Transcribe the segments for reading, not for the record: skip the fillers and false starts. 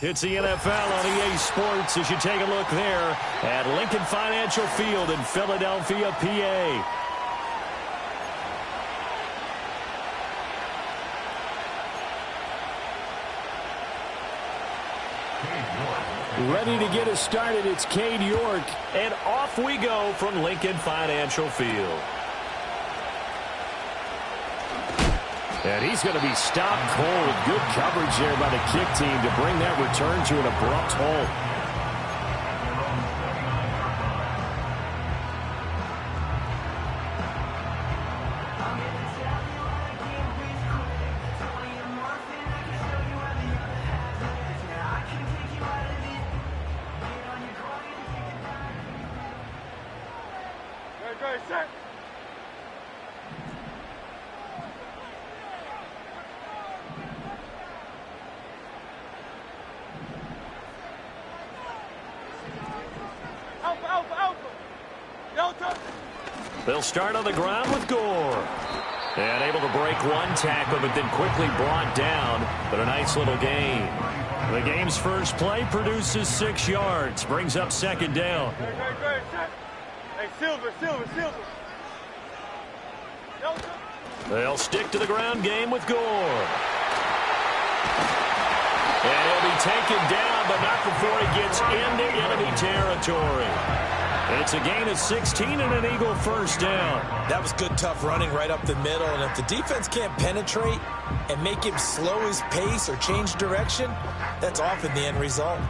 It's the NFL on EA Sports as you take a look there at Lincoln Financial Field in Philadelphia, PA. Ready to get us started, it's Cade York, and off we go from Lincoln Financial Field. And he's going to be stopped cold. Good coverage there by the kick team to bring that return to an abrupt halt. Set. They'll start on the ground with Gore. And able to break one tackle, but then quickly brought down. But a nice little gain. The game's first play produces 6 yards. Brings up second down. Hey, Silver. They'll stick to the ground game with Gore. And he'll be taken down, but not before he gets into enemy territory. And it's a gain of 16 and an Eagle first down. That was good, tough running right up the middle. And if the defense can't penetrate and make him slow his pace or change direction, that's often the end result.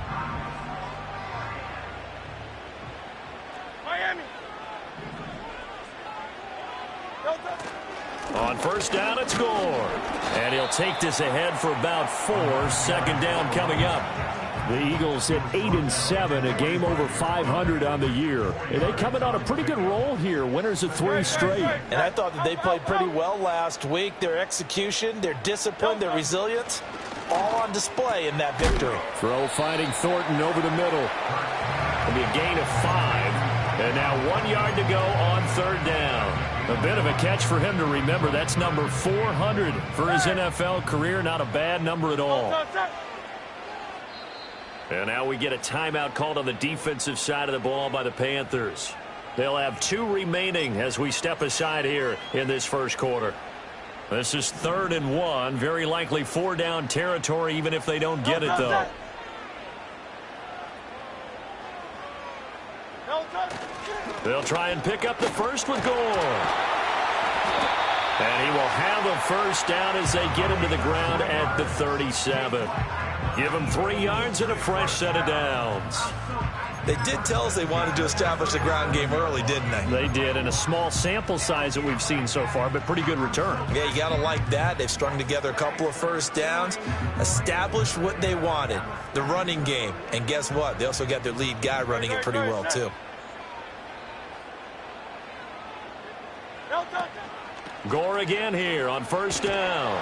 Miami. On first down, it's Gore. And he'll take this ahead for about 4. Second down coming up. The Eagles hit 8-7, a game over 500 on the year. And they coming on a pretty good roll here, winners of 3 straight. And I thought that they played pretty well last week. Their execution, their discipline, their resilience, all on display in that victory. Throw finding Thornton over the middle. It'll be a gain of 5. And now 1 yard to go on third down. A bit of a catch for him to remember. That's number 400 for his NFL career. Not a bad number at all. And now we get a timeout called on the defensive side of the ball by the Panthers. They'll have 2 remaining as we step aside here in this first quarter. This is 3rd and 1. Very likely 4-down territory even if they don't get it, though. They'll try and pick up the first with Gore. And he will have a first down as they get him to the ground at the 37. Give him 3 yards and a fresh set of downs. They did tell us they wanted to establish the ground game early, didn't they? They did, in a small sample size that we've seen so far, but pretty good return. Yeah, you got to like that. They've strung together a couple of first downs, established what they wanted, the running game. And guess what? They also got their lead guy running it pretty well, too. Gore again here on first down.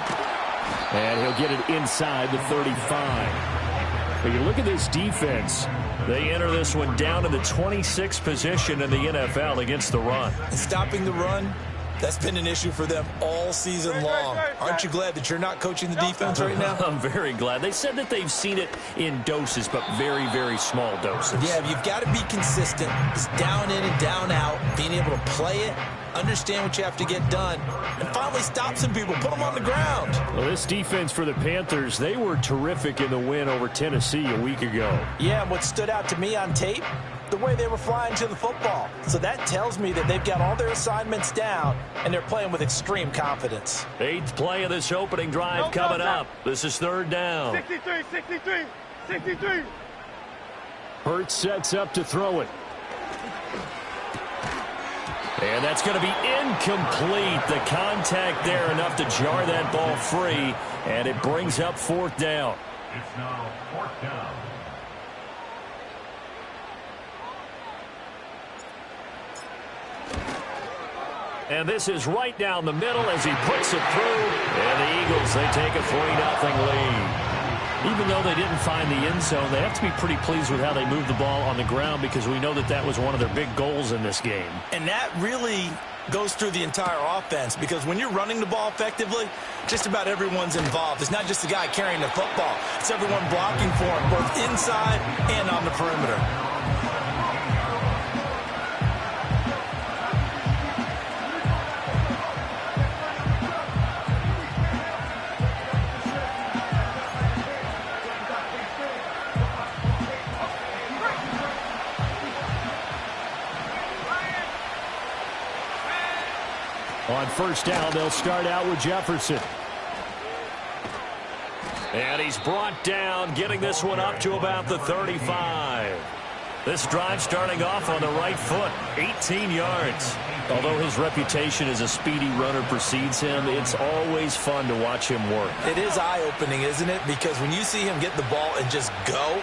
And he'll get it inside the 35. But you look at this defense. They enter this one down in the 26th position in the NFL against the run. And stopping the run, that's been an issue for them all season long. Aren't you glad that you're not coaching the defense right now? I'm very glad. They said that they've seen it in doses, but very, very small doses. Yeah, you've got to be consistent. It's down in and down out, being able to play it, understand what you have to get done, and finally stop some people, put them on the ground. Well, this defense for the Panthers, they were terrific in the win over Tennessee a week ago. Yeah, and what stood out to me on tape, the way they were flying to the football. So that tells me that they've got all their assignments down, and they're playing with extreme confidence. 8th play of this opening drive coming up. This is 3rd down. 63. Hurts sets up to throw it. And that's going to be incomplete. The contact there enough to jar that ball free, and it brings up 4th down. It's now 4th down. And this is right down the middle as he puts it through. And the Eagles, they take a 3-0 lead. Even though they didn't find the end zone, they have to be pretty pleased with how they moved the ball on the ground because we know that that was one of their big goals in this game. And that really goes through the entire offense because when you're running the ball effectively, just about everyone's involved. It's not just the guy carrying the football. It's everyone blocking for him, both inside and on the perimeter. On first down, they'll start out with Jefferson. And he's brought down, getting this one up to about the 35. This drive starting off on the right foot, 18 yards. Although his reputation as a speedy runner precedes him, it's always fun to watch him work. It is eye-opening, isn't it? Because when you see him get the ball and just go,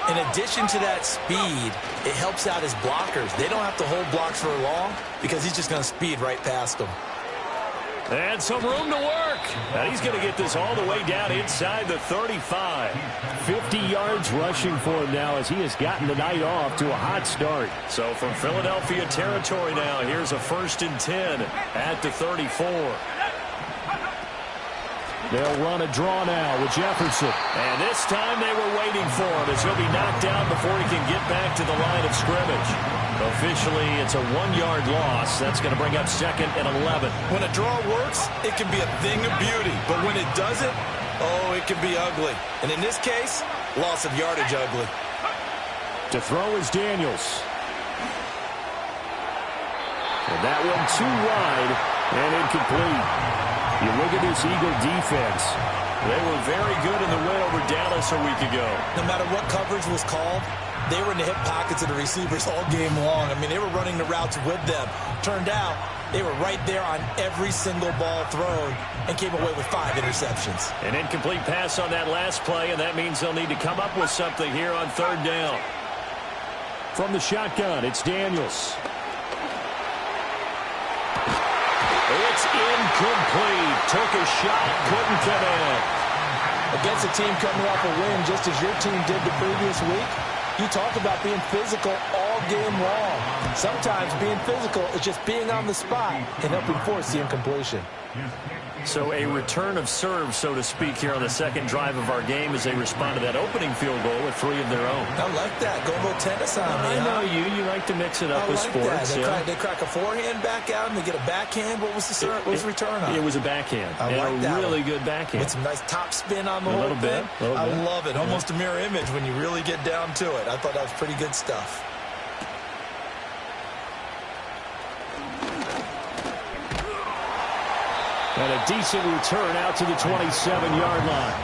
in addition to that speed, it helps out his blockers. They don't have to hold blocks for long because he's just going to speed right past them. And some room to work. And he's going to get this all the way down inside the 35. 50 yards rushing for him now as he has gotten the night off to a hot start. So from Philadelphia territory now, here's a 1st and 10 at the 34. They'll run a draw now with Jefferson. And this time they were waiting for him as he'll be knocked down before he can get back to the line of scrimmage. Officially, it's a 1-yard loss. That's going to bring up 2nd and 11. When a draw works, it can be a thing of beauty. But when it doesn't, oh, it can be ugly. And in this case, loss of yardage ugly. To throw is Daniels. And that one too wide and incomplete. You look at this Eagle defense. They were very good in the win over Dallas a week ago. No matter what coverage was called, they were in the hip pockets of the receivers all game long. I mean, they were running the routes with them. Turned out, they were right there on every single ball thrown and came away with 5 interceptions. An incomplete pass on that last play, and that means they'll need to come up with something here on 3rd down. From the shotgun, it's Daniels. It's incomplete. Took a shot, couldn't come in. Against a team coming off a win just as your team did the previous week, you talk about being physical all game long. Sometimes being physical is just being on the spot and helping force the incompletion. So a return of serve, so to speak, here on the second drive of our game as they respond to that opening field goal with 3 of their own. I like that. Go a little tennis on me. I know you like to mix it up with sports. They crack a forehand back out and they get a backhand. What was the serve? What was the return on? It was a backhand. I like that. Really good backhand. With some nice top spin on the whole thing. I love it. Almost a mirror image when you really get down to it. I thought that was pretty good stuff. And a decent return out to the 27-yard line.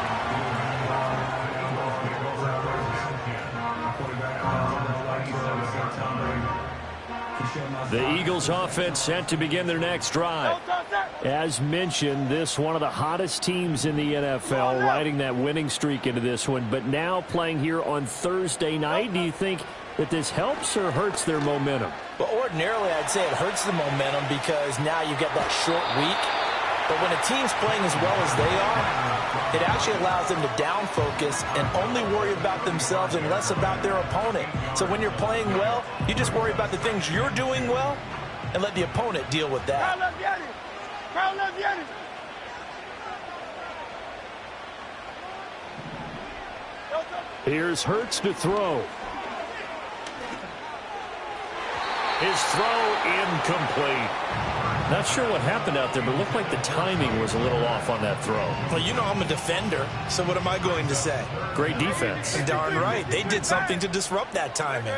The Eagles offense set to begin their next drive. As mentioned, this one of the hottest teams in the NFL, riding that winning streak into this one, but now playing here on Thursday night. Do you think that this helps or hurts their momentum? Well, ordinarily I'd say it hurts the momentum because now you get that short week. But when a team's playing as well as they are, it actually allows them to down focus and only worry about themselves and less about their opponent. So when you're playing well, you just worry about the things you're doing well and let the opponent deal with that. Here's Hurts to throw. His throw incomplete. Not sure what happened out there, but it looked like the timing was a little off on that throw. Well, you know I'm a defender, so what am I going to say? Great defense. Darn right. They did something to disrupt that timing.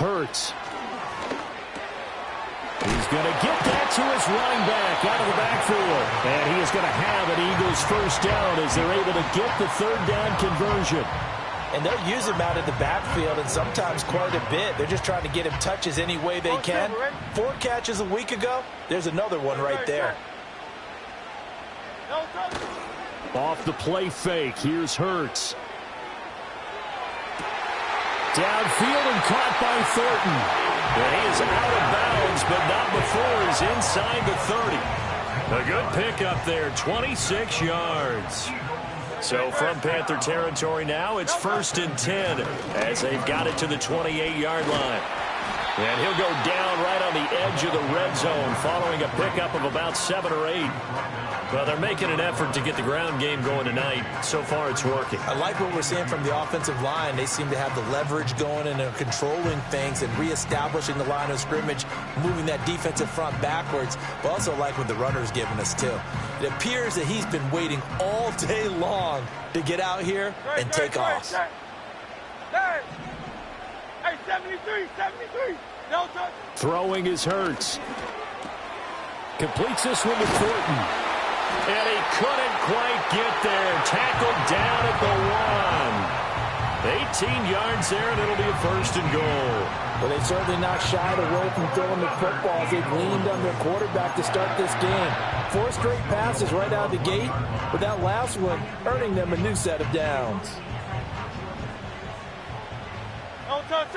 Hurts. He's going to get that to his running back out of the backfield. And he is going to have an Eagles first down as they're able to get the third down conversion. And they'll use him out of the backfield, and sometimes quite a bit. They're just trying to get him touches any way they can. 4 catches a week ago. There's another one right there. Off the play fake. Here's Hurts. Downfield and caught by Thornton. And he is out of bounds, but not before he's inside the 30. A good pickup there, 26 yards. So from Panther territory now, it's 1st and 10 as they've got it to the 28-yard line. And he'll go down right on the edge of the red zone following a pickup of about 7 or 8. Well, they're making an effort to get the ground game going tonight. So far, it's working. I like what we're seeing from the offensive line. They seem to have the leverage going and they're controlling things and reestablishing the line of scrimmage, moving that defensive front backwards. But also like what the runner's giving us, too. It appears that he's been waiting all day long to get out here and take off. Hey, 73. No touch. Throwing is Hurts. Completes this one to Thornton. And he couldn't quite get there. Tackled down at the 1. 18 yards there, and it'll be a 1st and goal. Well, they certainly not shied away from throwing the football as they've leaned on their quarterback to start this game. 4 straight passes right out of the gate, with that last one earning them a new set of downs. No touch.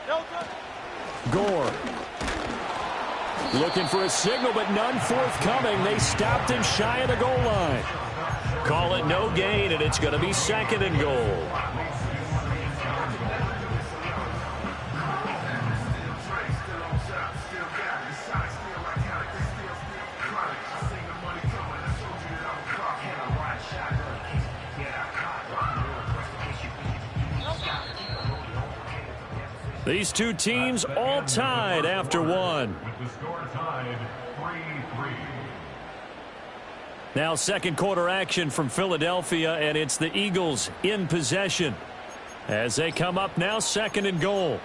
No touch. Gore. Looking for a signal, but none forthcoming. They stopped him shy of the goal line. Call it no gain, and it's going to be 2nd and goal. These two teams all tied after 1. Now 2nd quarter action from Philadelphia, and it's the Eagles in possession as they come up now 2nd and goal.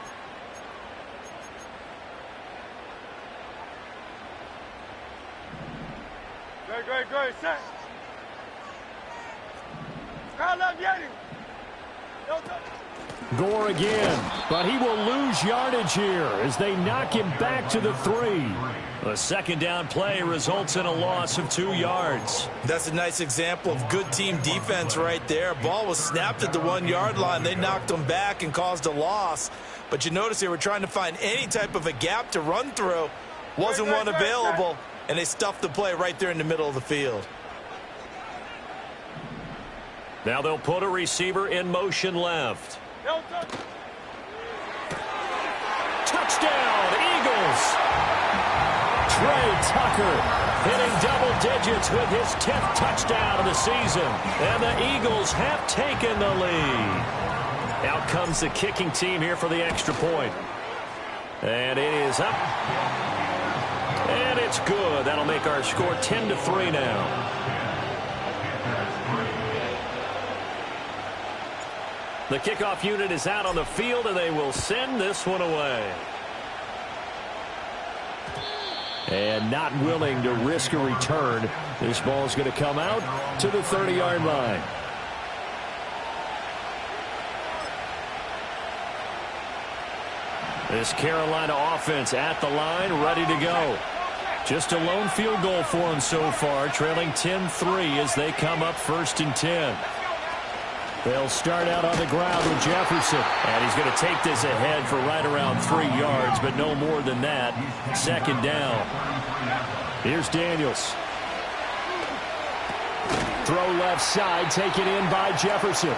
Great, set. Crowd up, Yeti. No touch. Gore again, but he will lose yardage here as they knock him back to the 3. A 2nd down play results in a loss of 2 yards. That's a nice example of good team defense right there. Ball was snapped at the 1-yard line. They knocked him back and caused a loss. But you notice they were trying to find any type of a gap to run through. Wasn't one available, and they stuffed the play right there in the middle of the field. Now they'll put a receiver in motion left. Touchdown, Eagles! Trey Tucker hitting double digits with his 10th touchdown of the season. And the Eagles have taken the lead. Out comes the kicking team here for the extra point. And it is up. And it's good. That'll make our score 10-3 now. The kickoff unit is out on the field, and they will send this one away. And not willing to risk a return. This ball is going to come out to the 30-yard line. This Carolina offense at the line, ready to go. Just a lone field goal for them so far, trailing 10-3 as they come up 1st and 10. They'll start out on the ground with Jefferson. And he's going to take this ahead for right around 3 yards, but no more than that. 2nd down. Here's Daniels. Throw left side, taken in by Jefferson.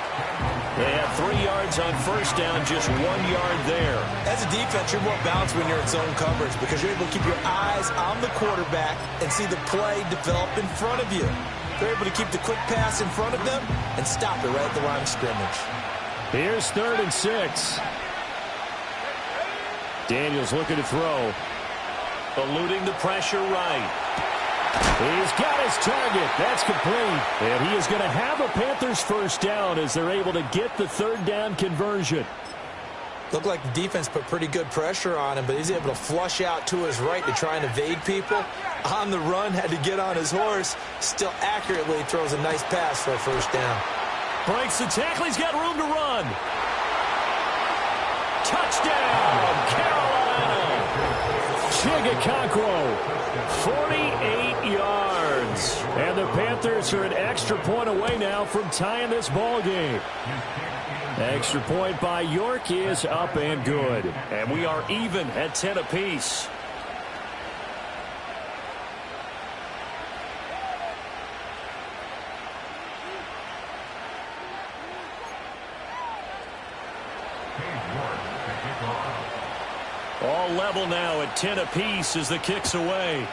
They have 3 yards on 1st down, just 1 yard there. As a defense, you're more balanced when you're in zone coverage because you're able to keep your eyes on the quarterback and see the play develop in front of you. They're able to keep the quick pass in front of them and stop it right at the line of scrimmage. Here's 3rd and 6. Daniels looking to throw. Eluding the pressure right. He's got his target. That's complete. And he is going to have a Panthers 1st down as they're able to get the 3rd down conversion. Looked like the defense put pretty good pressure on him, but he's able to flush out to his right to try and evade people. On the run, had to get on his horse. Still accurately throws a nice pass for a 1st down. Breaks the tackle. He's got room to run. Touchdown, Carolina. Chigakonkwo. 48 yards. And the Panthers are an extra point away now from tying this ball game. Extra point by York is up and good. And we are even at 10 apiece. All level now at 10 apiece as the kick's away.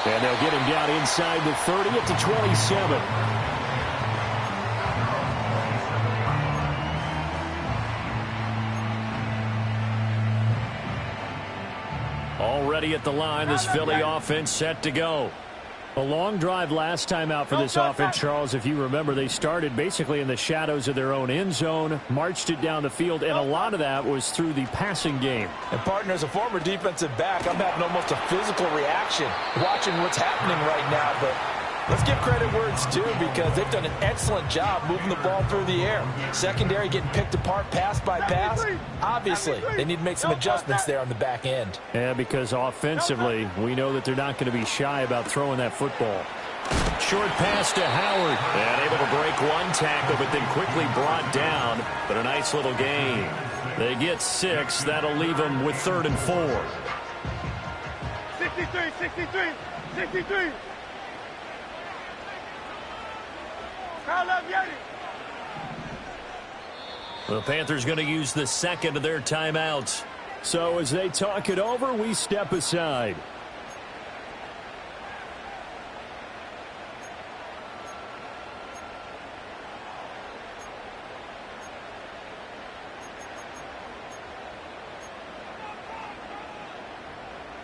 And they'll get him down inside the 30 at the 27. Already at the line, this Philly offense set to go. A long drive last time out for this offense, Charles. If you remember, they started basically in the shadows of their own end zone, marched it down the field, and a lot of that was through the passing game. And, partner, as a former defensive back, I'm having almost a physical reaction watching what's happening right now. But let's give credit where it's due because they've done an excellent job moving the ball through the air. Secondary getting picked apart pass by pass. Obviously, they need to make some adjustments there on the back end. Yeah, because offensively, we know that they're not going to be shy about throwing that football. Short pass to Howard. And able to break one tackle, but then quickly brought down. But a nice little gain. They get 6. That'll leave them with 3rd and 4. 63. The Panthers going to use the 2nd of their timeouts. So as they talk it over, we step aside.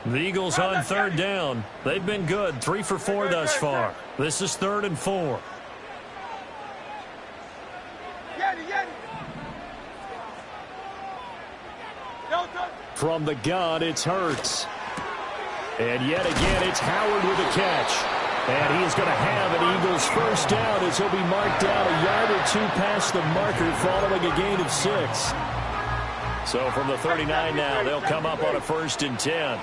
The Eagles on 3rd down. They've been good, 3 for 4 thus far. This is 3rd and 4. From the gun, it's Hurts. And yet again, it's Howard with a catch. And he is going to have an Eagles 1st down as he'll be marked down a yard or 2 past the marker following a gain of 6. So from the 39 now, they'll come up on a 1st and 10.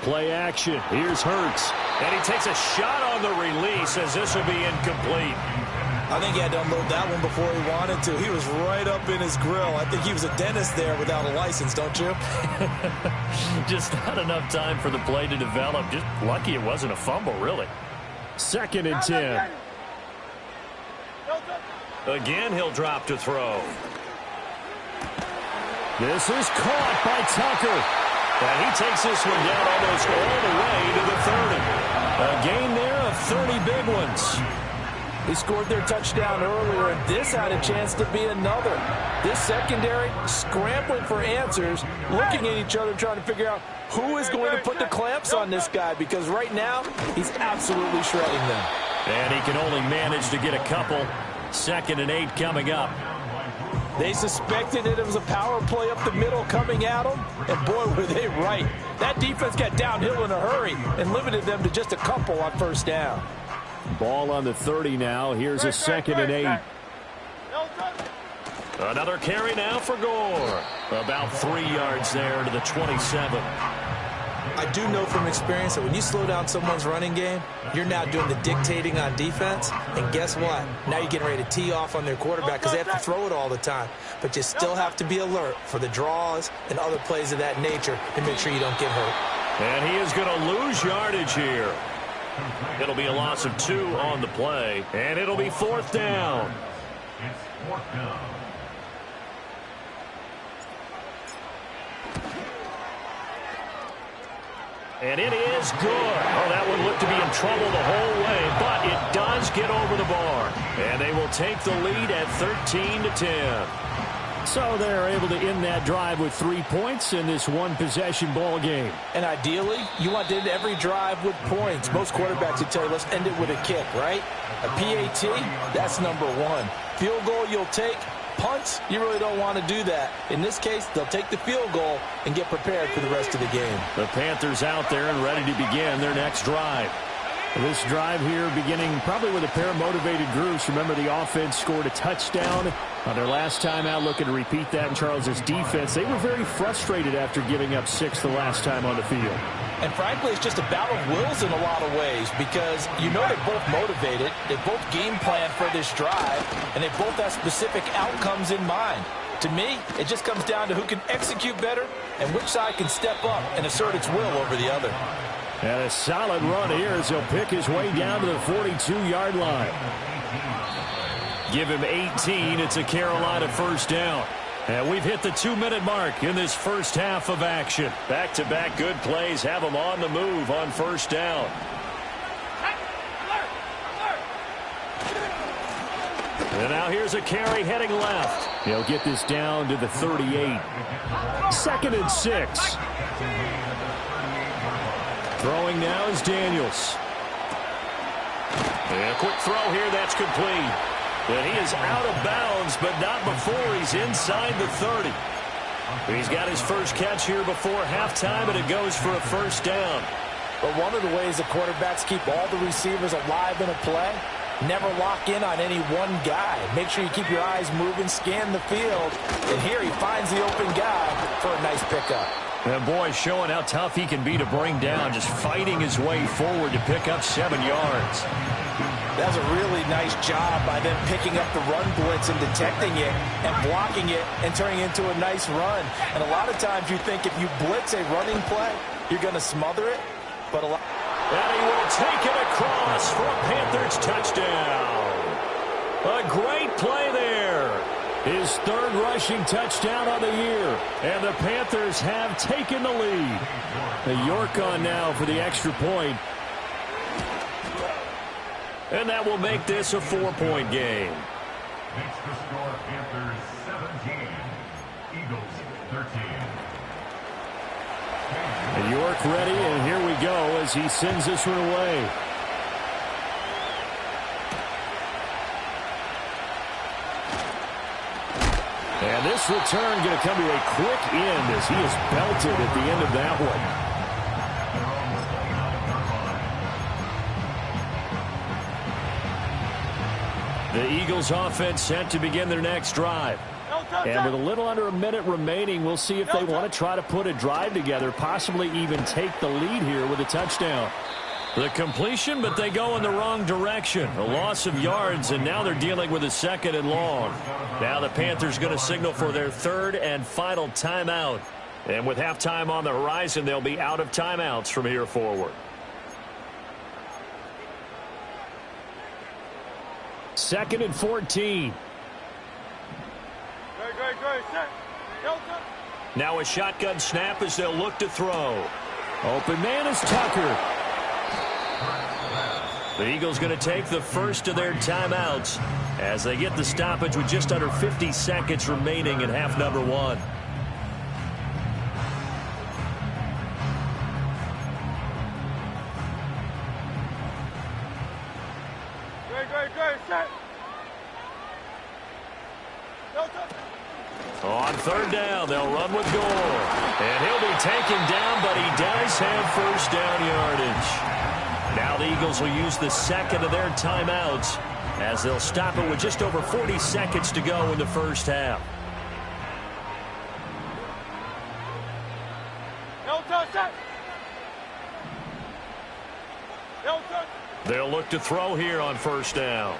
Play action. Here's Hurts. And he takes a shot on the release as this will be incomplete. I think he had to unload that one before he wanted to. He was right up in his grill. I think he was a dentist there without a license, don't you? Just not enough time for the play to develop. Just lucky it wasn't a fumble, really. 2nd and 10. Again, he'll drop to throw. This is caught by Tucker. And he takes this one down almost all the way to the 30. A gain there of 30 big ones. He scored their touchdown earlier, and this had a chance to be another. This secondary scrambling for answers, looking at each other, trying to figure out who is going to put the clamps on this guy, because right now he's absolutely shredding them. And he can only manage to get a couple. 2nd and 8 coming up. They suspected it was a power play up the middle coming at them, and boy, were they right. That defense got downhill in a hurry and limited them to just a couple on 1st down. Ball on the 30 now. Here's a 2nd and 8. Another carry now for Gore. About 3 yards there to the 27. I do know from experience that when you slow down someone's running game, you're now doing the dictating on defense. And guess what? Now you're getting ready to tee off on their quarterback because they have to throw it all the time. But you still have to be alert for the draws and other plays of that nature to make sure you don't get hurt. And he is going to lose yardage here. It'll be a loss of 2 on the play, and it'll be 4th down. It's 4th down. And it is good. Oh, that one looked to be in trouble the whole way, but it does get over the bar. And they will take the lead at 13-10. So they're able to end that drive with 3 points in this one-possession ball game. And ideally, you want to end every drive with points. Most quarterbacks would tell you, let's end it with a kick, right? A PAT, that's number 1. Field goal you'll take. Punts, you really don't want to do that. In this case, they'll take the field goal and get prepared for the rest of the game. The Panthers out there and ready to begin their next drive. This drive here beginning probably with a pair of motivated groups. Remember, the offense scored a touchdown on their last time out, looking to repeat that in Charles's defense. They were very frustrated after giving up 6 the last time on the field. And frankly, it's just a battle of wills in a lot of ways, because you know they're both motivated, they both game plan for this drive, and they both have specific outcomes in mind. To me, it just comes down to who can execute better and which side can step up and assert its will over the other. And a solid run here as he'll pick his way down to the 42-yard line. Give him 18. It's a Carolina 1st down. And we've hit the 2-minute mark in this first half of action. Back-to-back good plays have them on the move on 1st down. And now here's a carry heading left. He'll get this down to the 38. 2nd and 6. Throwing now is Daniels. And a quick throw here, that's complete. And he is out of bounds, but not before he's inside the 30. He's got his first catch here before halftime, and it goes for a 1st down. But one of the ways the quarterbacks keep all the receivers alive in a play, never lock in on any one guy. Make sure you keep your eyes moving, scan the field, and here he finds the open guy for a nice pickup. And boy, showing how tough he can be to bring down, just fighting his way forward to pick up 7 yards. That's a really nice job by them picking up the run blitz and detecting it and blocking it and turning it into a nice run. And a lot of times you think if you blitz a running play, you're going to smother it. But and he will take it across for a Panthers touchdown. A great play there. His 3rd rushing touchdown on the year. And the Panthers have taken the lead. The York on now for the extra point. And that will make this a 4-point game. Makes the score Panthers 17, Eagles 13. And York ready, and here we go as he sends this one away. And this return going to come to a quick end as he is belted at the end of that one. The Eagles offense set to begin their next drive. And with a little under a minute remaining, we'll see if they want to try to put a drive together, possibly even take the lead here with a touchdown. The completion, but they go in the wrong direction. A loss of yards, and now they're dealing with a 2nd and long. Now the Panthers going to signal for their 3rd and final timeout. And with halftime on the horizon, they'll be out of timeouts from here forward. 2nd and 14. Great. Set. Now a shotgun snap as they'll look to throw. Open man is Tucker. The Eagles going to take the first of their timeouts as they get the stoppage with just under 50 seconds remaining in half number 1. Great. Set. On 3rd down, they'll run with Gore. And he'll be taken down, but he does have first down yardage. Now the Eagles will use the 2nd of their timeouts as they'll stop it with just over 40 seconds to go in the first half. They'll look to throw here on 1st down.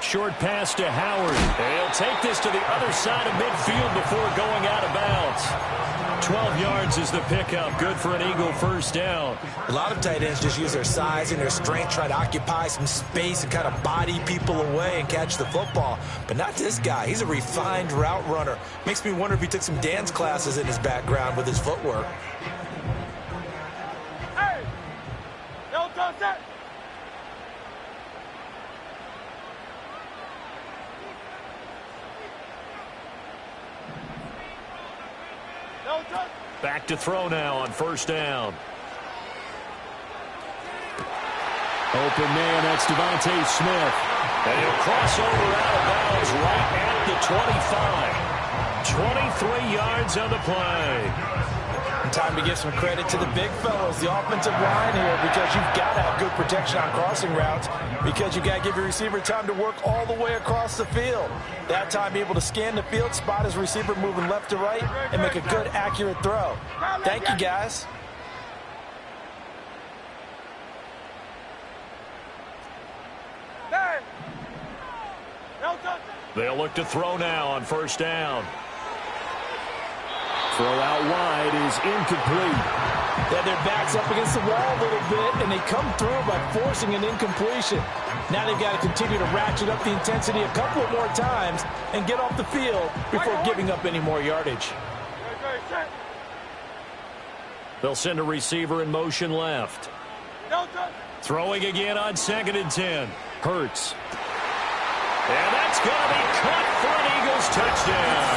Short pass to Howard. They'll take this to the other side of midfield before going out of bounds. 12 yards is the pickup. Good for an Eagle first down. A lot of tight ends just use their size and their strength, try to occupy some space and kind of body people away and catch the football. But not this guy. He's a refined route runner. Makes me wonder if he took some dance classes in his background with his footwork. Hey! Don't touch that! Back to throw now on 1st down. Open man, that's Devontae Smith. And he'll cross over out of bounds right at the 25. 23 yards on the play. And time to give some credit to the big fellows, the offensive line here, because you've got to have good protection on crossing routes, because you've got to give your receiver time to work all the way across the field. That time, be able to scan the field, spot his receiver moving left to right, and make a good, accurate throw. Thank you, guys. They'll look to throw now on 1st down. Throw out wide is incomplete. They had their backs up against the wall a little bit, and they come through by forcing an incompletion. Now they've got to continue to ratchet up the intensity a couple of more times and get off the field before giving up any more yardage. They'll send a receiver in motion left. Throwing again on 2nd and 10. Hurts. And that's going to be caught for an Eagles touchdown.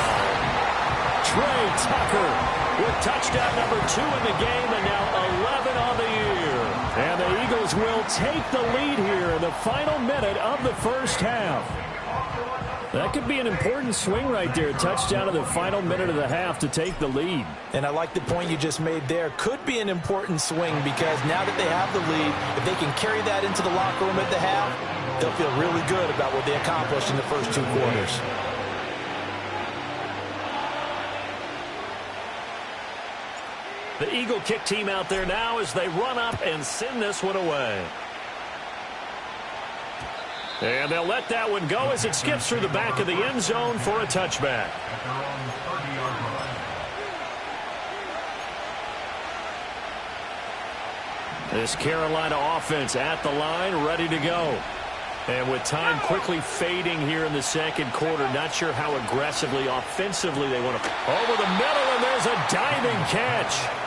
Trey Tucker with touchdown number 2 in the game, and now 11 on the year. And the Eagles will take the lead here in the final minute of the first half. That could be an important swing right there. Touchdown in the final minute of the half to take the lead. And I like the point you just made there. Could be an important swing because now that they have the lead, if they can carry that into the locker room at the half, they'll feel really good about what they accomplished in the first 2 quarters. The Eagle kick team out there now as they run up and send this one away. And they'll let that one go as it skips through the back of the end zone for a touchback. This Carolina offense at the line, ready to go. And with time quickly fading here in the second quarter, not sure how aggressively, offensively they want to. Over the middle, and there's a diving catch.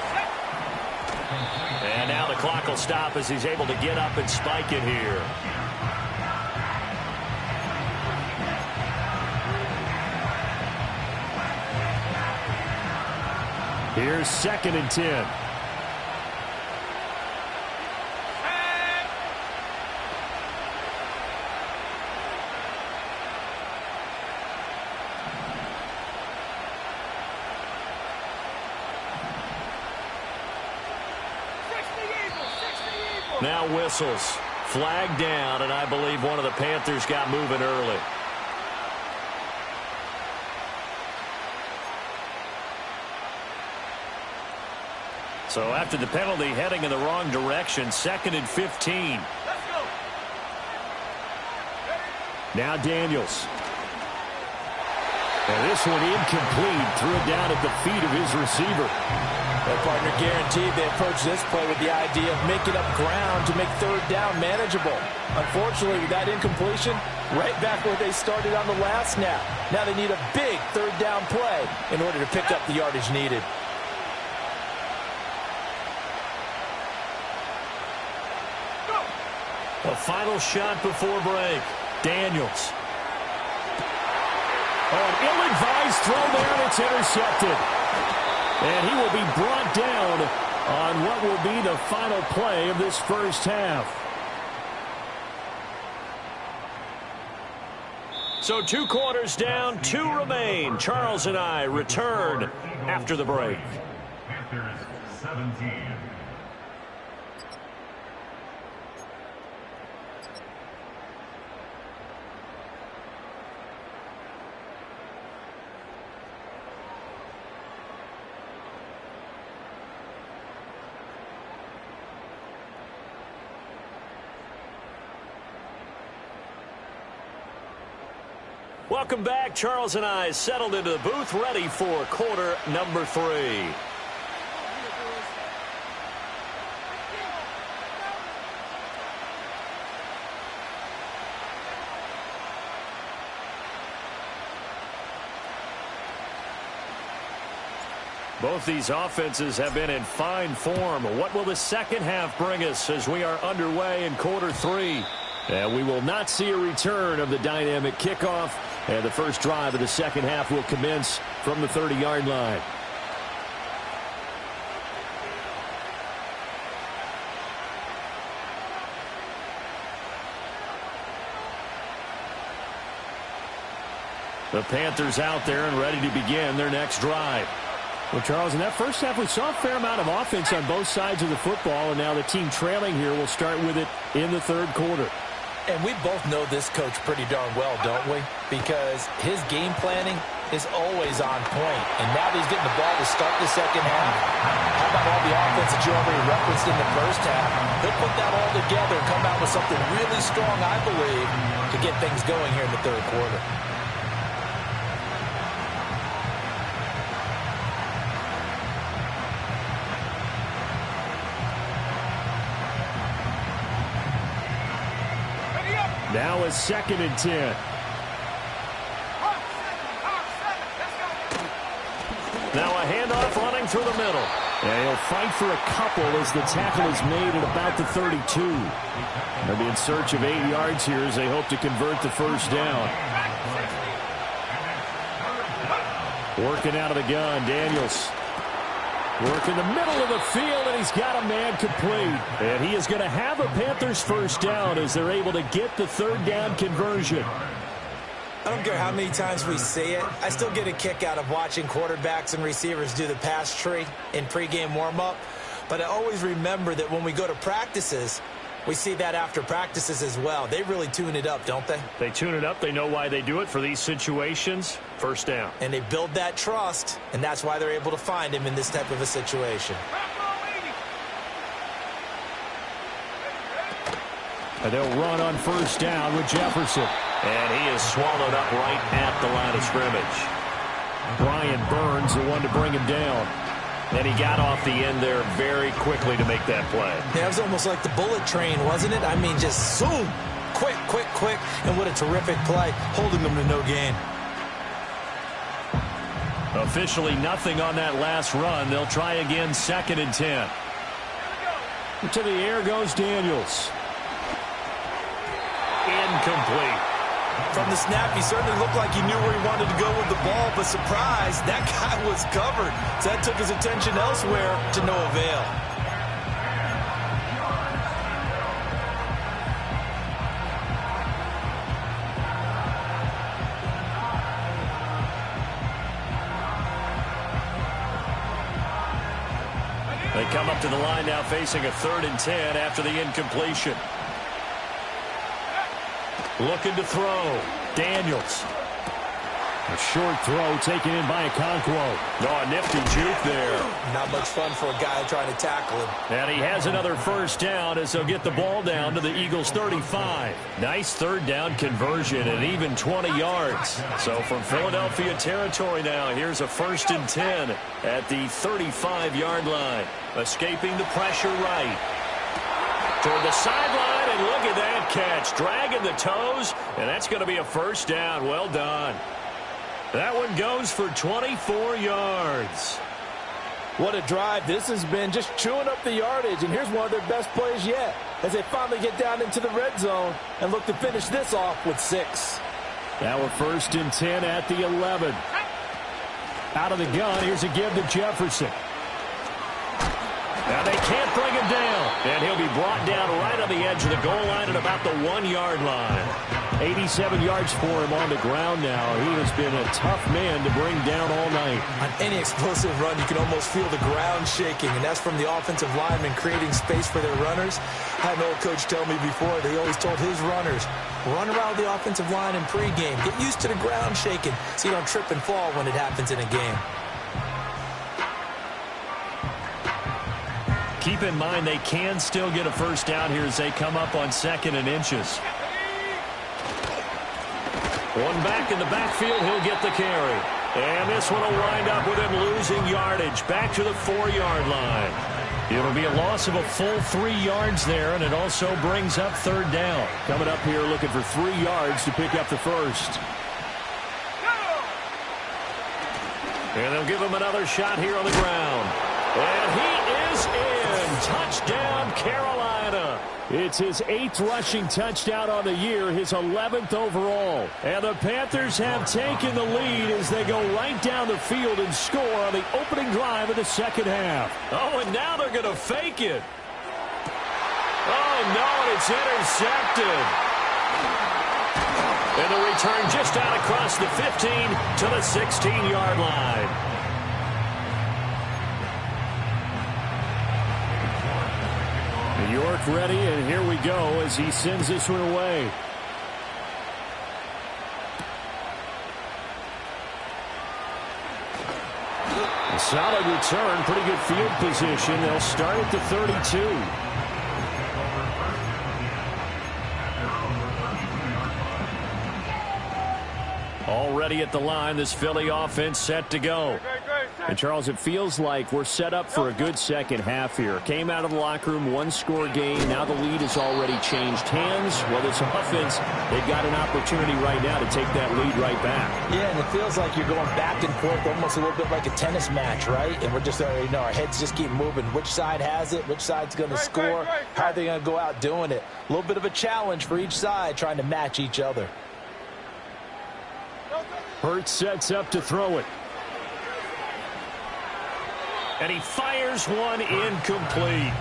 And now the clock will stop as he's able to get up and spike it here. Here's 2nd and 10. Now whistles. Flag down, and I believe one of the Panthers got moving early. So after the penalty, heading in the wrong direction, 2nd and 15. Now Daniels. And this one incomplete. Threw it down at the feet of his receiver. Their partner guaranteed they approach this play with the idea of making up ground to make 3rd down manageable. Unfortunately, with that incompletion, right back where they started on the last snap. Now they need a big 3rd down play in order to pick up the yardage needed. A final shot before break. Daniels. Oh, an ill-advised throw there, and it's intercepted. And he will be brought down on what will be the final play of this first half. So 2 quarters down, 2 remain. Charles and I return after the break. Panthers 17. Welcome back. Charles and I settled into the booth, ready for quarter number 3. Both these offenses have been in fine form. What will the second half bring us as we are underway in quarter 3? And we will not see a return of the dynamic kickoff. And the first drive of the second half will commence from the 30-yard line. The Panthers out there and ready to begin their next drive. Well, Charles, in that first half, we saw a fair amount of offense on both sides of the football, and now the team trailing here will start with it in the 3rd quarter. And we both know this coach pretty darn well, don't we? Because his game planning is always on point. And now that he's getting the ball to start the second half, how about all the offense that you already referenced in the first half? He'll put that all together and come out with something really strong, I believe, to get things going here in the 3rd quarter. Now a 2nd and 10. Now a handoff running through the middle. And he'll fight for a couple as the tackle is made at about the 32. They'll be in search of 8 yards here as they hope to convert the first down. Working out of the gun, Daniels. Working the middle of the field, and he's got a man complete. And he is going to have a Panthers first down as they're able to get the 3rd down conversion. I don't care how many times we see it. I still get a kick out of watching quarterbacks and receivers do the pass tree in pregame warm-up. But I always remember that when we go to practices, we see that after practices as well. They really tune it up, don't they? They tune it up. They know why they do it for these situations. First down. And they build that trust, and that's why they're able to find him in this type of a situation. And they'll run on first down with Jefferson. And he is swallowed up right at the line of scrimmage. Brian Burns, the one to bring him down. And he got off the end there very quickly to make that play. Yeah, it was almost like the bullet train, wasn't it? I mean, just zoom. Quick, quick, quick. And what a terrific play, holding them to no gain. Officially nothing on that last run. They'll try again, 2nd and 10. To the air goes Daniels. Incomplete. From the snap, he certainly looked like he knew where he wanted to go with the ball, but surprise, that guy was covered. So that took his attention elsewhere to no avail. They come up to the line now facing a 3rd and 10 after the incompletion. Looking to throw. Daniels. A short throw taken in by Okonkwo. Oh, a nifty juke there. Not much fun for a guy trying to tackle him. And he has another first down as they'll get the ball down to the Eagles' 35. Nice third down conversion and even 20 yards. So from Philadelphia territory now, here's a 1st and 10 at the 35-yard line. Escaping the pressure right. Toward the sideline, and look at that catch. Dragging the toes, and that's going to be a first down. Well done. That one goes for 24 yards. What a drive. This has been just chewing up the yardage, and here's one of their best plays yet as they finally get down into the red zone and look to finish this off with 6. Now a 1st and 10 at the 11. Out of the gun, here's a give to Jefferson. Now they can't bring him down, and he'll be brought down right on the edge of the goal line at about the 1-yard line. 87 yards for him on the ground now. He has been a tough man to bring down all night. On any explosive run, you can almost feel the ground shaking, and that's from the offensive linemen creating space for their runners. I had an old coach tell me before, they always told his runners, run around the offensive line in pregame. Get used to the ground shaking so you don't trip and fall when it happens in a game. Keep in mind they can still get a first down here as they come up on 2nd and inches. One back in the backfield, he'll get the carry. And this one will wind up with him losing yardage back to the 4-yard line. It'll be a loss of a full 3 yards there, and it also brings up 3rd down. Coming up here looking for 3 yards to pick up the first. And they'll give him another shot here on the ground. And he is in. Touchdown, Carolina. It's his 8th rushing touchdown on the year, his 11th overall. And the Panthers have taken the lead as they go right down the field and score on the opening drive of the 2nd half. Oh, and now they're going to fake it. Oh, no, and it's intercepted. And the return just out across the 15 to the 16-yard line. York ready, and here we go as he sends this one away. A solid return, pretty good field position. They'll start at the 32. Already at the line, this Philly offense set to go. And, Charles, it feels like we're set up for a good second half here. Came out of the locker room, 1-score game. Now the lead has already changed hands. Well, this offense, they've got an opportunity right now to take that lead right back. Yeah, and it feels like you're going back and forth, almost a little bit like a tennis match, right? And we're just, our heads just keep moving. Which side has it? Which side's going to score? How are they going to go out doing it? A little bit of a challenge for each side, trying to match each other. Hurts sets up to throw it. And he fires one incomplete.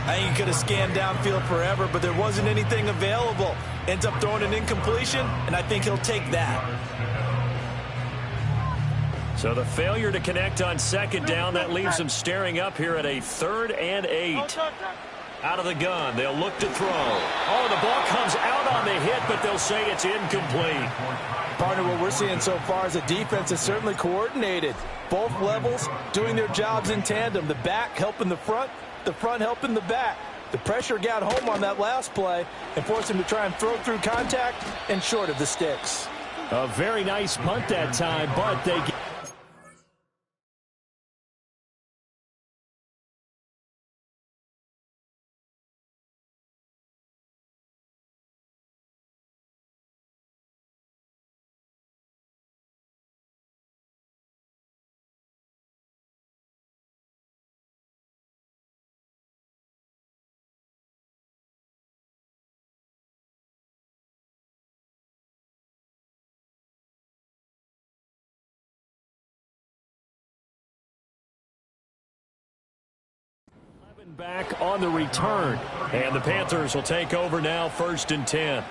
I think he could have scanned downfield forever, but there wasn't anything available. Ends up throwing an incompletion, and I think he'll take that. So the failure to connect on 2nd down, that leaves them staring up here at a 3rd and 8. Out of the gun, they'll look to throw. Oh, the ball comes out on the hit, but they'll say it's incomplete. Partner, what we're seeing so far is the defense is certainly coordinated. Both levels doing their jobs in tandem. The back helping the front helping the back. The pressure got home on that last play and forced him to try and throw through contact and short of the sticks. A very nice punt that time, but they get back on the return. And the Panthers will take over now, 1st and 10.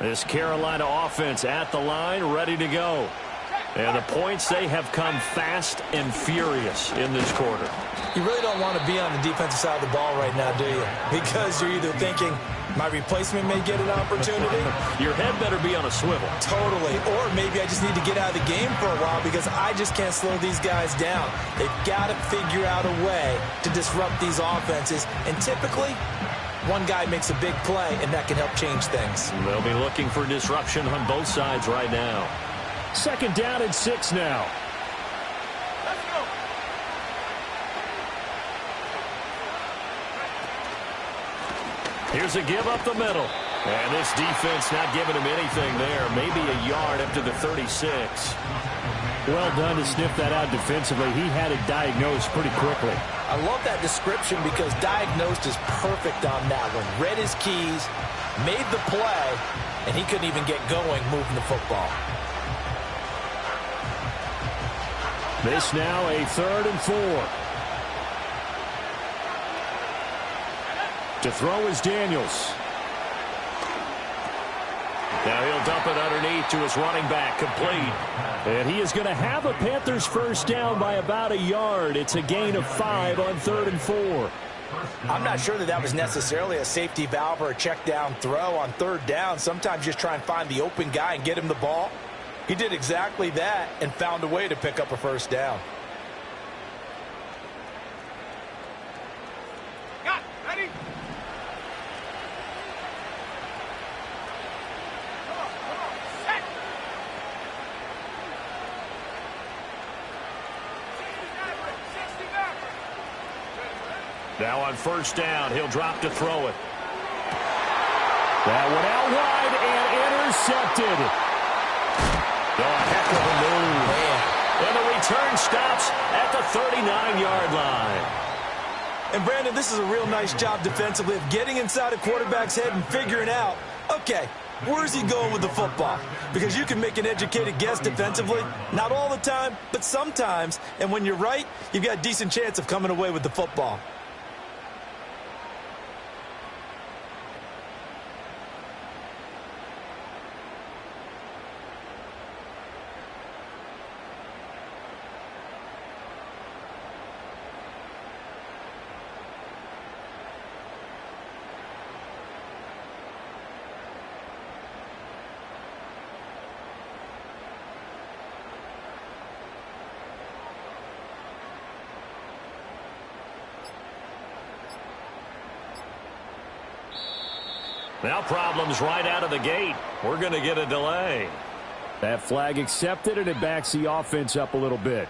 This Carolina offense at the line, ready to go. And the points, they have come fast and furious in this quarter. You really don't want to be on the defensive side of the ball right now, do you? Because you're either thinking, my replacement may get an opportunity. Your head better be on a swivel. Totally. Or maybe I just need to get out of the game for a while because I just can't slow these guys down. They've got to figure out a way to disrupt these offenses. And typically, one guy makes a big play, and that can help change things. They'll be looking for disruption on both sides right now. 2nd down and 6 now. Let's go. Here's a give up the middle. And this defense not giving him anything there. Maybe a yard up to the 36. Well done to sniff that out defensively. He had it diagnosed pretty quickly. I love that description because diagnosed is perfect on that one. Read his keys, made the play, and he couldn't even get going moving the football. This now a 3rd and 4. To throw is Daniels. Now he'll dump it underneath to his running back, complete. And he is going to have a Panthers first down by about a yard. It's a gain of 5 on 3rd and 4. I'm not sure that was necessarily a safety valve or a check down throw on 3rd down. Sometimes just try and find the open guy and get him the ball. He did exactly that and found a way to pick up a first down. Got it. Ready? Come on. Set. Now on 1st down, he'll drop to throw it. That one out wide and intercepted. Oh, heck of a move. Man. And the return stops at the 39-yard line. And, Brandon, this is a real nice job defensively of getting inside a quarterback's head and figuring out, okay, where's he going with the football? Because you can make an educated guess defensively. Not all the time, but sometimes. And when you're right, you've got a decent chance of coming away with the football. Now problems right out of the gate. We're going to get a delay. That flag accepted, and it backs the offense up a little bit.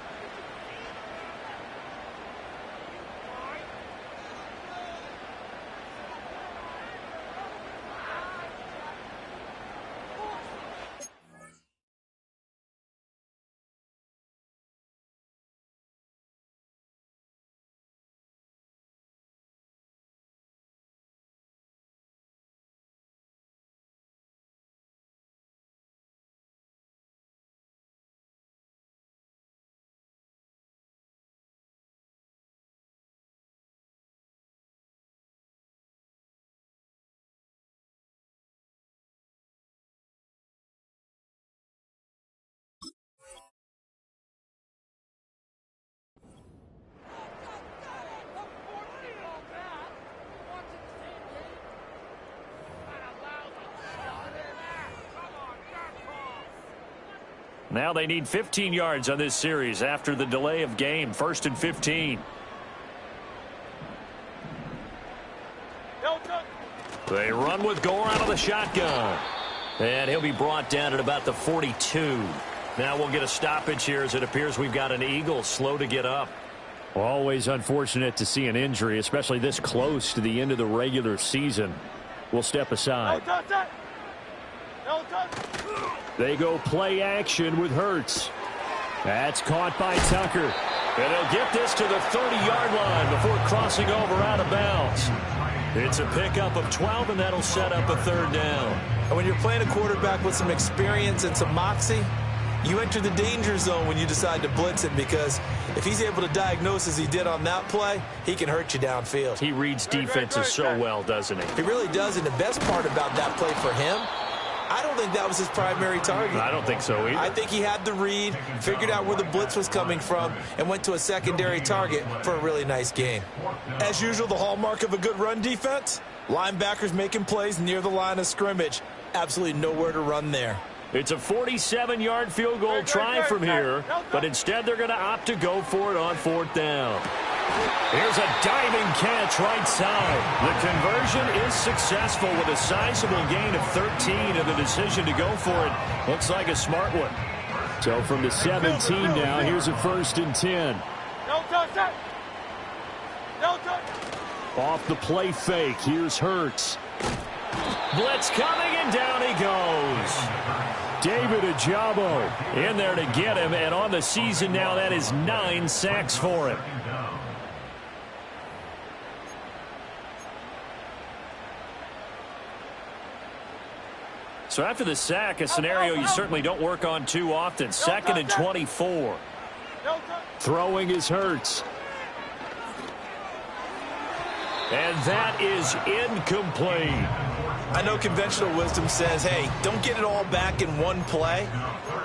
Now they need 15 yards on this series after the delay of game. 1st and 15. They run with Gore out of the shotgun. And he'll be brought down at about the 42. Now we'll get a stoppage here as it appears we've got an Eagle slow to get up. Always unfortunate to see an injury, especially this close to the end of the regular season. We'll step aside. They go play action with Hurts. That's caught by Tucker. And they'll get this to the 30-yard line before crossing over out of bounds. It's a pickup of 12, and that'll set up a 3rd down. And when you're playing a quarterback with some experience and some moxie, you enter the danger zone when you decide to blitz him, because if he's able to diagnose as he did on that play, he can hurt you downfield. He reads defenses so well, doesn't he? He really does, and the best part about that play for him I don't think that was his primary target. I don't think so either. I think he had the read, figured out where the blitz was coming from, and went to a secondary target for a really nice game. As usual, the hallmark of a good run defense, linebackers making plays near the line of scrimmage. Absolutely nowhere to run there. It's a 47-yard field goal try from here, but instead they're going to opt to go for it on 4th down. Here's a diving catch right side. The conversion is successful with a sizable gain of 13, and the decision to go for it looks like a smart one. So from the 17 now, here's a 1st and 10. No touch that. No touch. Off the play fake, here's Hurts. Blitz coming, and down he goes. David Ojabo in there to get him, and on the season now, that is 9 sacks for him. So after the sack, a scenario you certainly don't work on too often. 2nd and 24. Throwing is Hurts. And that is incomplete. I know conventional wisdom says, hey, don't get it all back in one play.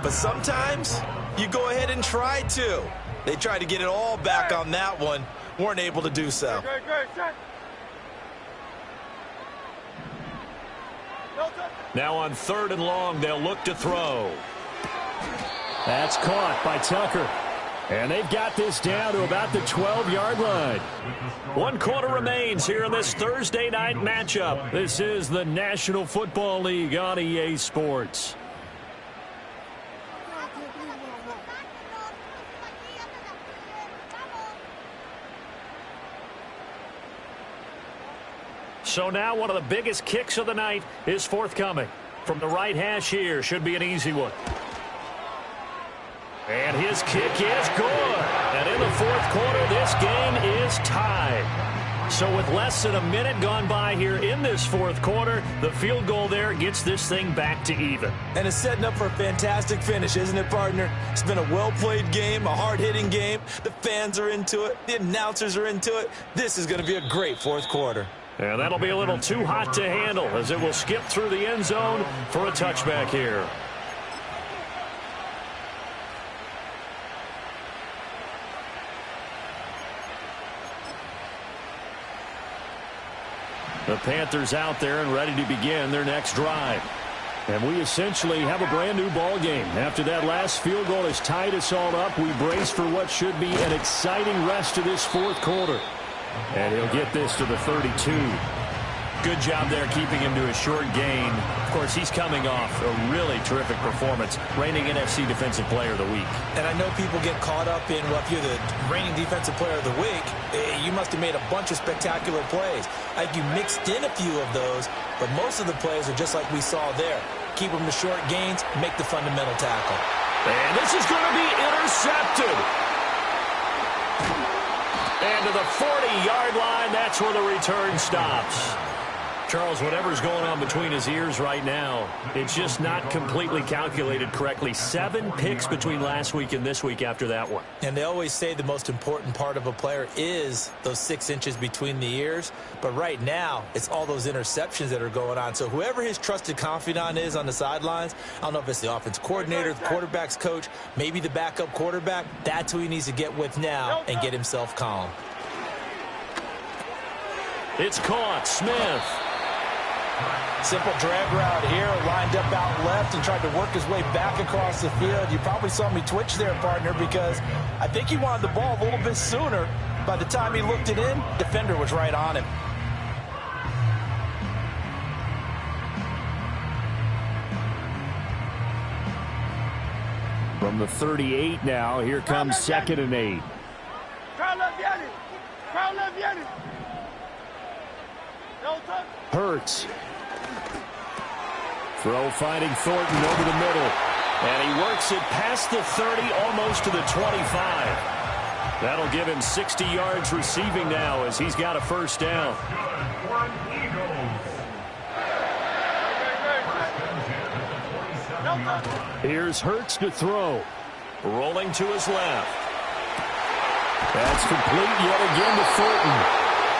But sometimes you go ahead and try to. They tried to get it all back on that one. Weren't able to do so. Now on 3rd and long, they'll look to throw. That's caught by Tucker. And they've got this down to about the 12-yard line. 1 quarter remains here in this Thursday night matchup. This is the National Football League on EA Sports. So now one of the biggest kicks of the night is forthcoming. From the right hash here, should be an easy one. And his kick is good. And in the 4th quarter, this game is tied. So with less than a minute gone by here in this 4th quarter, the field goal there gets this thing back to even. And it's setting up for a fantastic finish, isn't it, partner? It's been a well-played game, a hard-hitting game. The fans are into it. The announcers are into it. This is going to be a great 4th quarter. And that'll be a little too hot to handle as it will skip through the end zone for a touchback here. The Panthers out there and ready to begin their next drive. And we essentially have a brand new ball game. After that last field goal has tied us all up, we brace for what should be an exciting rest of this 4th quarter. And he'll get this to the 32. Good job there keeping him to a short gain. Of course, he's coming off a really terrific performance, reigning NFC Defensive Player of the Week. And I know people get caught up in, well, if you're the reigning Defensive Player of the Week, you must have made a bunch of spectacular plays. I think you mixed in a few of those, but most of the plays are just like we saw there. Keep them to short gains, make the fundamental tackle. And this is going to be intercepted. And to the 40-yard line, that's where the return stops. Charles, whatever's going on between his ears right now, it's just not completely calculated correctly. 7 picks between last week and this week after that one. And they always say the most important part of a player is those 6 inches between the ears. But right now, it's all those interceptions that are going on. So whoever his trusted confidant is on the sidelines, I don't know if it's the offense coordinator, the quarterback's coach, maybe the backup quarterback, that's who he needs to get with now and get himself calm. It's caught. Smith. Simple drag route here, lined up out left and tried to work his way back across the field. You probably saw me twitch there, partner, because I think he wanted the ball a little bit sooner. By the time he looked it in, defender was right on him. From the 38 now, here comes 2nd and 8. Hurts. Throw finding Thornton over the middle. And he works it past the 30, almost to the 25. That'll give him 60 yards receiving now as he's got a first down. Here's Hurts to throw. Rolling to his left. That's complete yet again to Thornton.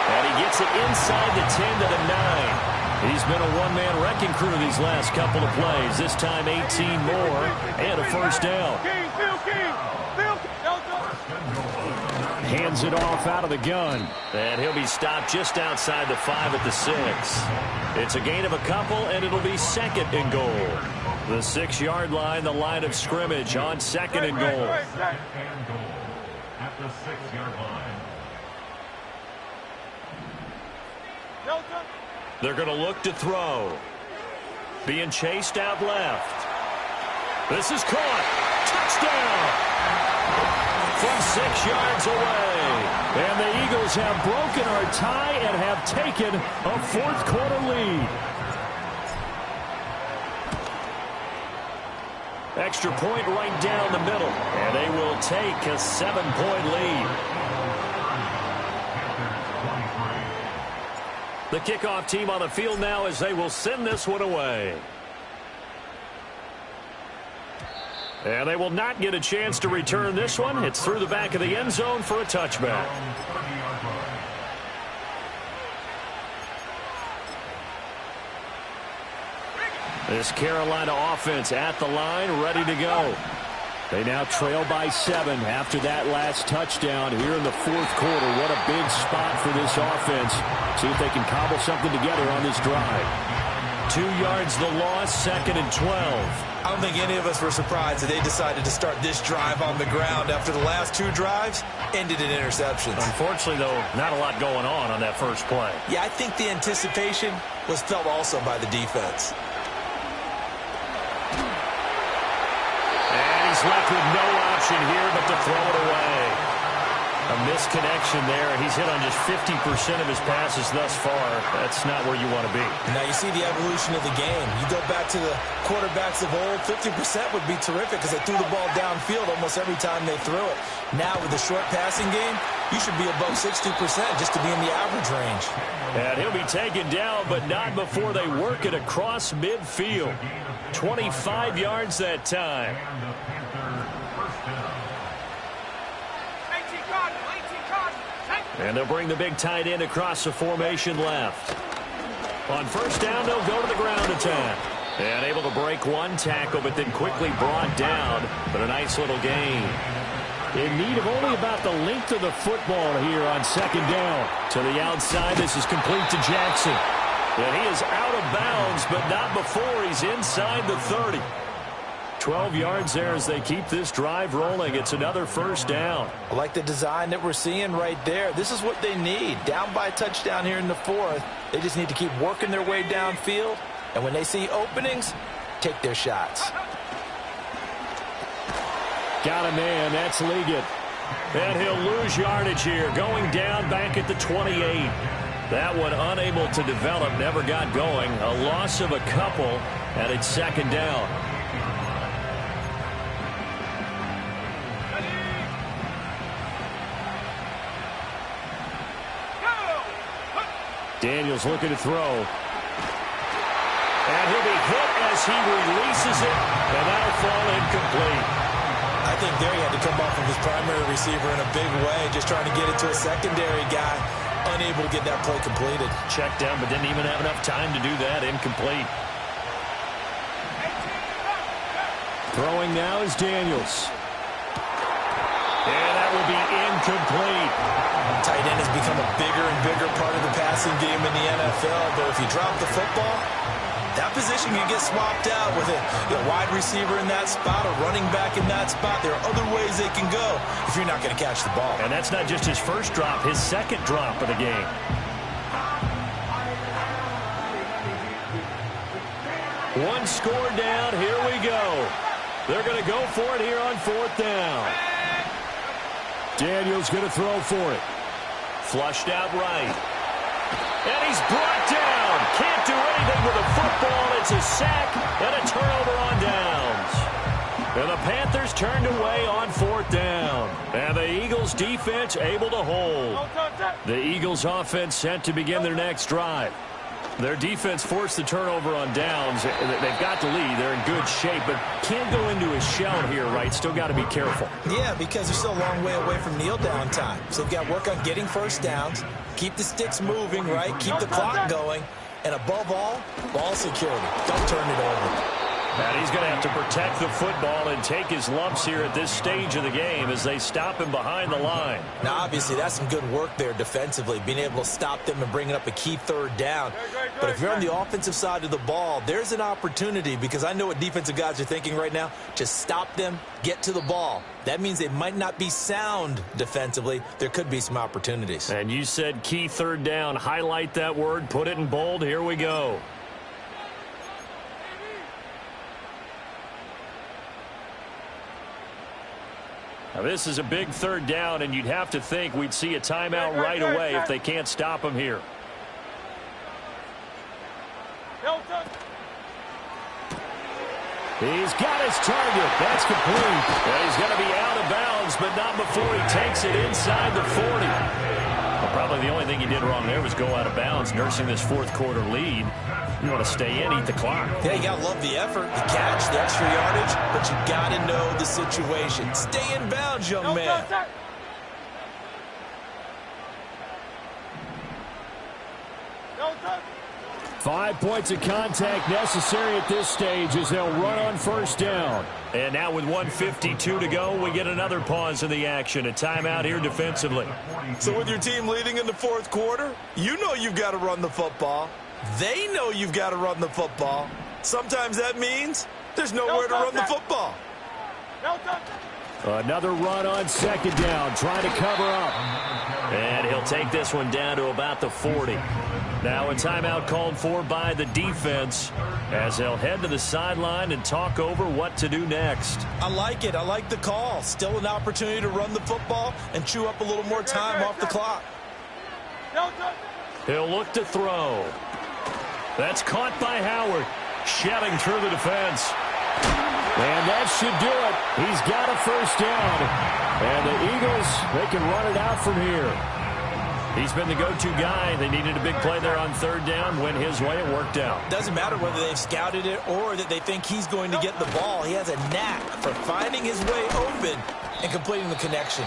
And he gets it inside the 10 to the 9. He's been a one-man wrecking crew these last couple of plays. This time 18 more and a first down. Hands it off out of the gun. And he'll be stopped just outside the 5 at the 6. It's a gain of a couple, and it'll be second and goal. The 6-yard line, the line of scrimmage on second and goal. Second and goal at the 6-yard line. They're going to look to throw. Being chased out left. This is caught. Touchdown! From 6 yards away. And the Eagles have broken our tie and have taken a fourth-quarter lead. Extra point right down the middle. And they will take a 7-point lead. The kickoff team on the field now as they will send this one away. And they will not get a chance to return this one. It's through the back of the end zone for a touchback. This Carolina offense at the line, ready to go. They now trail by 7 after that last touchdown here in the fourth quarter. What a big spot for this offense. See if they can cobble something together on this drive. 2 yards the loss, second and 12. I don't think any of us were surprised that they decided to start this drive on the ground after the last 2 drives ended in interceptions. Unfortunately, though, not a lot going on that first play. Yeah, I think the anticipation was felt also by the defense. And he's left with no option here but to throw it away. A misconnection there, and he's hit on just 50% of his passes thus far. That's not where you want to be. Now you see the evolution of the game. You go back to the quarterbacks of old, 50% would be terrific because they threw the ball downfield almost every time they threw it. Now with the short passing game, you should be above 60% just to be in the average range. And he'll be taken down, but not before they work it across midfield. 25 yards that time. And they'll bring the big tight end across the formation left. On first down, they'll go to the ground attack. And able to break one tackle, but then quickly brought down. But a nice little gain. In need of only about the length of the football here on second down. To the outside, this is complete to Jackson. And he is out of bounds, but not before he's inside the 30. 12 yards there as they keep this drive rolling. It's another first down. I like the design that we're seeing right there. This is what they need. Down by a touchdown here in the fourth. They just need to keep working their way downfield. And when they see openings, take their shots. Got a man. That's Liggett. And he'll lose yardage here. Going down back at the 28. That one unable to develop. Never got going. A loss of a couple. And it's second down. Daniels looking to throw. And he'll be hit as he releases it. And that'll fall incomplete. I think there he had to come off of his primary receiver in a big way, just trying to get it to a secondary guy. Unable to get that play completed. Checked down, but didn't even have enough time to do that. Incomplete. Throwing now is Daniels. And that will be incomplete. Tight end has become a bigger and bigger part of the passing game in the NFL, but if you drop the football, that position can get swapped out with a wide receiver in that spot, a running back in that spot. There are other ways they can go if you're not going to catch the ball. And that's not just his first drop, his second drop of the game. One score down, here we go. They're going to go for it here on fourth down. Daniels going to throw for it. Flushed out right. And he's brought down. Can't do anything with a football. It's a sack and a turnover on downs. And the Panthers turned away on fourth down. And the Eagles defense able to hold. The Eagles offense set to begin their next drive. Their defense forced the turnover on downs. They've got the lead. They're in good shape, but can't go into a shell here, right? Still got to be careful. Yeah, because they're still a long way away from kneel down time. So they've got to work on getting first downs, keep the sticks moving, right? Keep the clock going, And above all, ball security. Don't turn it over. And he's going to have to protect the football and take his lumps here at this stage of the game as they stop him behind the line. Now, obviously, that's some good work there defensively, being able to stop them and bringing up a key third down. But if you're on the offensive side of the ball, there's an opportunity, because I know what defensive guys are thinking right now. Just stop them, get to the ball. That means they might not be sound defensively. There could be some opportunities. And you said key third down. Highlight that word. Put it in bold. Here we go. Now, this is a big third down, and you'd have to think we'd see a timeout right away if they can't stop him here. He's got his target. That's complete. And he's going to be out of bounds, but not before he takes it inside the 40. Well, probably the only thing he did wrong there was go out of bounds, nursing this fourth quarter lead. You want to stay in, eat the clock. Yeah, you got to love the effort, the catch, the extra yardage, but you got to know the situation. Stay in bounds, young man. 5 points of contact necessary at this stage as they'll run on first down. And now with 1:52 to go, we get another pause in the action. A timeout here defensively. So with your team leading in the fourth quarter, you know you've got to run the football. They know you've got to run the football. Sometimes that means there's nowhere to run the football. Another run on second down, trying to cover up. And he'll take this one down to about the 40. Now a timeout called for by the defense as they'll head to the sideline and talk over what to do next. I like it. I like the call. Still an opportunity to run the football and chew up a little more time off the clock. He'll look to throw. That's caught by Howard, shedding through the defense. And that should do it. He's got a first down. And the Eagles, they can run it out from here. He's been the go-to guy. They needed a big play there on third down. Went his way. It worked out. Doesn't matter whether they've scouted it or that they think he's going to get the ball. He has a knack for finding his way open and completing the connection.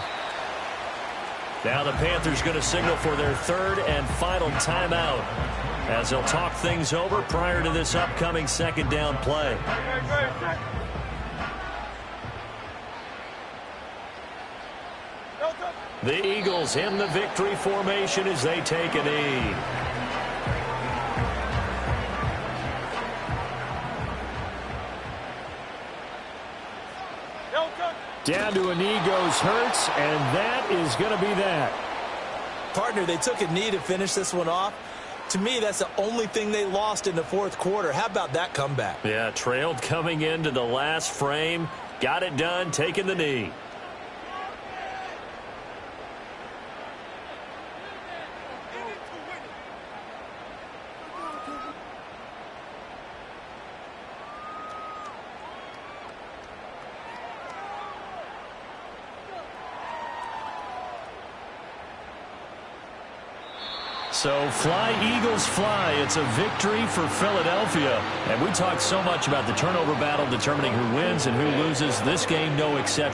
Now the Panthers going to signal for their third and final timeout as they'll talk things over prior to this upcoming second down play. The Eagles in the victory formation as they take a knee. Down to a knee goes Hurts, and that is going to be that. Partner, they took a knee to finish this one off. To me, that's the only thing they lost in the fourth quarter. How about that comeback? Yeah, trailed coming into the last frame. Got it done, taking the knee. So fly, Eagles, fly. It's a victory for Philadelphia. And we talked so much about the turnover battle determining who wins and who loses. This game, no exception.